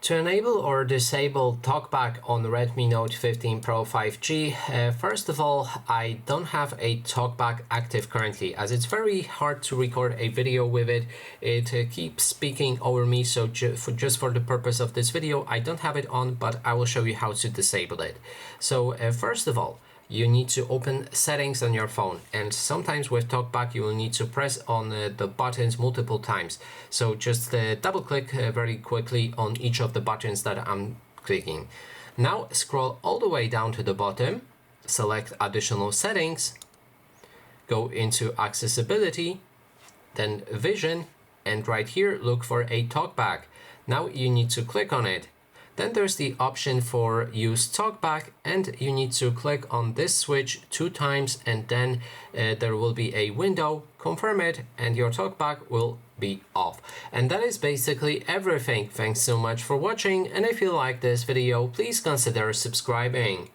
To enable or disable Talkback on Redmi Note 15 Pro 5G, first of all, I don't have a Talkback active currently, as it's very hard to record a video with it. It keeps speaking over me, so just for the purpose of this video, I don't have it on, but I will show you how to disable it. So first of all, you need to open settings on your phone, and sometimes with Talkback you will need to press on the buttons multiple times. So just double click very quickly on each of the buttons that I'm clicking. Now scroll all the way down to the bottom, select additional settings, go into accessibility, then vision, and right here look for a Talkback. Now you need to click on it. Then there's the option for use Talkback, and you need to click on this switch 2 times, and then there will be a window, confirm it, and your Talkback will be off. And that is basically everything. Thanks so much for watching, and if you like this video, please consider subscribing.